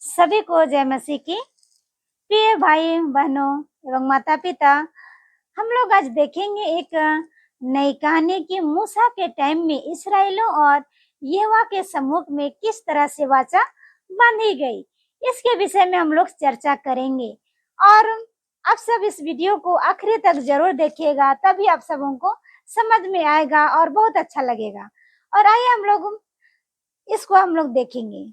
सभी को जय मसीह की। प्रिय भाई बहनों एवं माता पिता, हम लोग आज देखेंगे एक नई कहानी की मूसा के टाइम में इसराइलों और यहोवा के सम्मुख में किस तरह से वाचा बांधी गई। इसके विषय में हम लोग चर्चा करेंगे और आप सब इस वीडियो को आखिरी तक जरूर देखिएगा, तभी आप सबों को समझ में आएगा और बहुत अच्छा लगेगा। और आइए हम लोग देखेंगे।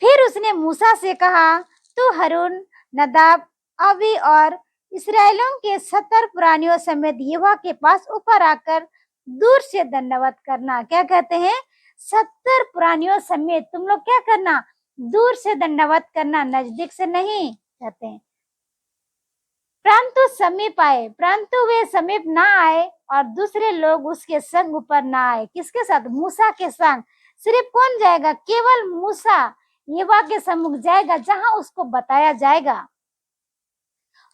फिर उसने मूसा से कहा, तू हारून, नदाब, अबी और इस्राएलियों के 70 पुरानियों समेत यहोवा के पास ऊपर आकर दूर से दंडवत करना। क्या कहते हैं? 70 पुरानियों समेत तुम लोग क्या करना? दूर से दंडवत करना, नजदीक से नहीं कहते हैं। परंतु वे समीप ना आए और दूसरे लोग उसके संग ऊपर ना आए। किसके साथ? मूसा के संग। सिर्फ कौन जाएगा? केवल मूसा यहोवा के सम्मुख जाएगा, जहां उसको बताया जाएगा,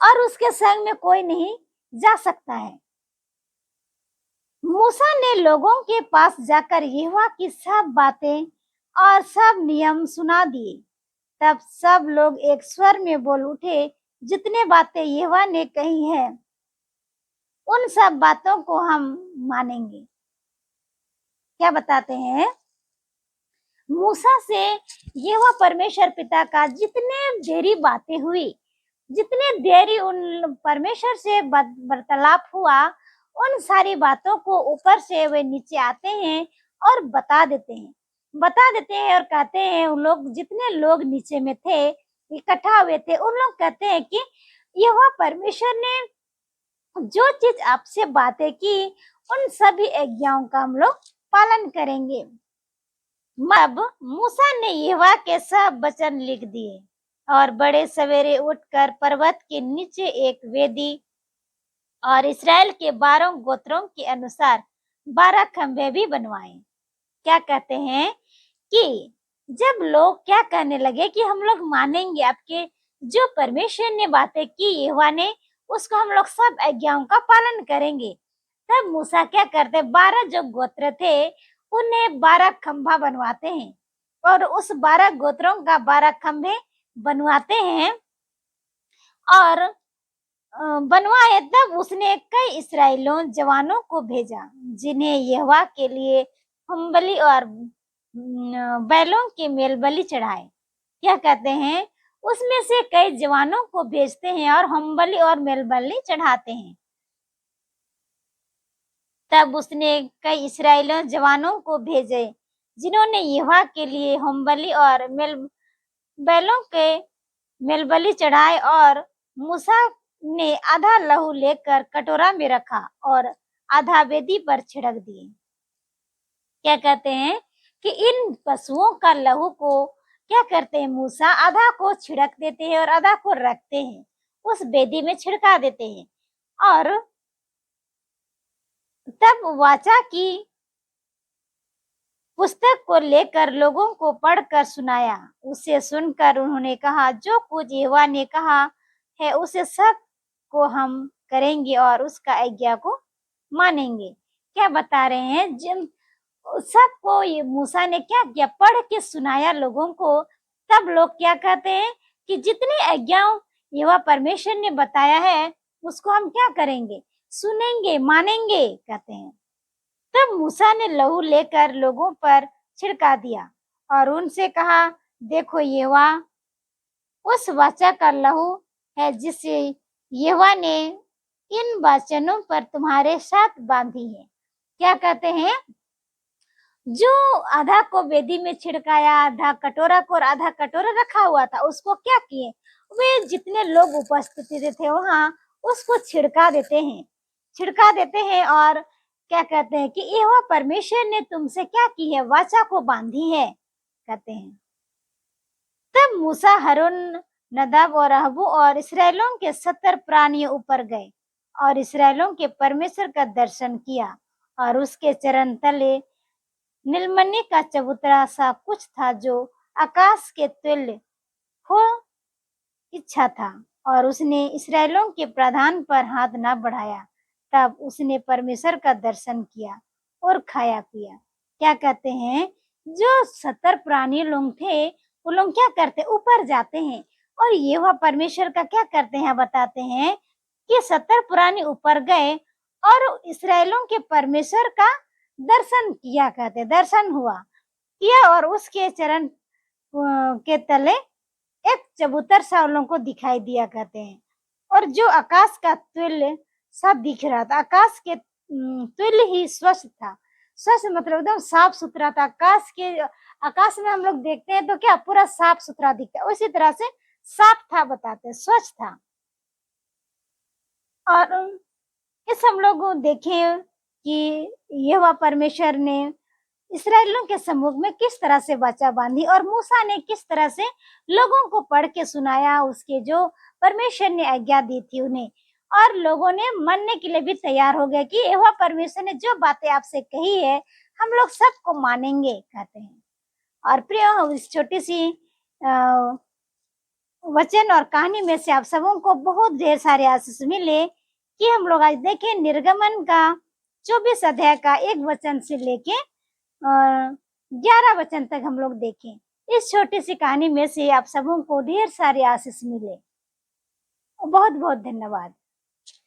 और उसके संग में कोई नहीं जा सकता है। मूसा ने लोगों के पास जाकर यहोवा की सब बातें और सब नियम सुना दिए। तब सब लोग एक स्वर में बोल उठे, जितने बातें यहोवा ने कही है उन सब बातों को हम मानेंगे। क्या बताते हैं? मूसा से यहोवा परमेश्वर पिता का जितने देरी बातें हुई, जितने देरी उन परमेश्वर से वार्तालाप हुआ, उन सारी बातों को ऊपर से वे नीचे आते हैं और बता देते हैं और कहते हैं, उन लोग जितने लोग नीचे में थे, इकट्ठा हुए थे, उन लोग कहते हैं कि यहोवा परमेश्वर ने जो चीज आपसे बातें की, उन सभी आज्ञाओं का हम लोग पालन करेंगे। अब मूसा ने यहोवा के सब वचन लिख दिए और बड़े सवेरे उठकर पर्वत के नीचे एक वेदी और इस्राएल के 12 गोत्रों के अनुसार 12 खंभे भी बनवाए। क्या कहते हैं कि जब लोग क्या कहने लगे कि हम लोग मानेंगे आपके जो परमेश्वर ने बातें की यहोवा ने, उसको हम लोग सब आज्ञाओं का पालन करेंगे, तब मूसा क्या करते? 12 जो गोत्र थे उन्हें 12 खंभा बनवाते हैं और उस 12 गोत्रों का 12 खंभे बनवाते हैं और बनवाए। तब उसने कई इस्राएलियों जवानों को भेजा, जिन्हें यहोवा के लिए होमबलि और बैलों के मेलबलि चढ़ाए। क्या कहते हैं? उसमें से कई जवानों को भेजते हैं और होमबलि और मेलबलि चढ़ाते हैं। तब उसने कई इस्राएलियों जवानों को भेजे, जिन्होंने यहोवा के लिए होमबलि और बैलों के मेलबलि चढ़ाए, और मूसा ने आधा लहू लेकर कटोरा में रखा और आधा वेदी पर छिड़क दिए। क्या कहते हैं कि इन पशुओं का लहू को क्या करते हैं? मूसा आधा को छिड़क देते हैं और आधा को रखते हैं, उस वेदी में छिड़का देते हैं। और तब वाचा की पुस्तक को लेकर लोगों को पढ़कर सुनाया। उसे सुनकर उन्होंने कहा, जो कुछ यहोवा ने कहा है उसे सब को हम करेंगे और उसका आज्ञा को मानेंगे। क्या बता रहे हैं? जिन सबको ये मूसा ने क्या किया? पढ़ के सुनाया लोगों को। तब लोग क्या कहते हैं कि जितनी आज्ञाओं यहोवा परमेश्वर ने बताया है उसको हम क्या करेंगे? सुनेंगे, मानेंगे, कहते हैं। तब मूसा ने लहू लेकर लोगों पर छिड़का दिया और उनसे कहा, देखो यहोवा उस वाचा का लहू है जिसे यहोवा ने इन वचनों पर तुम्हारे साथ बांधी है। क्या कहते हैं? जो आधा को वेदी में छिड़काया, आधा कटोरा को और आधा कटोरा रखा हुआ था, उसको क्या किए? वे जितने लोग उपस्थित थे वहां, उसको छिड़का देते हैं और क्या कहते हैं कि यहोवा परमेश्वर ने तुमसे क्या की है? वाचा को बांधी है, कहते हैं। तब मूसा, हारून, नदाब और अबू और इस्राएलियों के 70 प्राणियों ऊपर गए और इस्राएलियों के परमेश्वर का दर्शन किया, और उसके चरण तले नीलमणि का चबूतरा सा कुछ था, जो आकाश के तुल्य हो इच्छा था, और उसने इस्राएलियों के प्रधान पर हाथ न बढ़ाया। तब उसने परमेश्वर का दर्शन किया और खाया पिया। क्या कहते हैं? जो 70 प्राणी लोग थे वो लोग क्या करते, ऊपर जाते हैं और यहोवा परमेश्वर का क्या करते हैं, बताते हैं कि 70 पुराने ऊपर गए और इसराइलों के परमेश्वर का दर्शन किया, कहते दर्शन हुआ किया, और उसके चरण के तले एक चबूतर सा उन लोगों को दिखाई दिया, कहते हैं। और जो आकाश का तुल्य सा दिख रहा था, आकाश के तुल्य ही स्वच्छ था। स्वच्छ मतलब एकदम साफ सुथरा था। आकाश में हम लोग देखते हैं तो क्या पूरा साफ सुथरा दिखता है, उसी तरह से साफ था, बताते हैं स्वच्छ था। और इस हम लोग देखें कि यहोवा परमेश्वर ने इसराइलियों के समूह में किस तरह से वाचा बांधी और मूसा ने किस तरह से लोगों को पढ़ के सुनाया, उसके जो परमेश्वर ने आज्ञा दी थी उन्हें, और लोगों ने मानने के लिए भी तैयार हो गए कि यहोवा परमेश्वर ने जो बातें आपसे कही है हम लोग सबको मानेंगे, कहते हैं। और प्रिय, इस छोटी सी वचन और कहानी में से आप सबों को बहुत ढेर सारे आशीष मिले कि हम लोग आज देखें निर्गमन का 24 अध्याय का 1 वचन से लेके और 11 वचन तक हम लोग देखें। इस छोटी सी कहानी में से आप सबों को ढेर सारे आशीष मिले। बहुत बहुत धन्यवाद।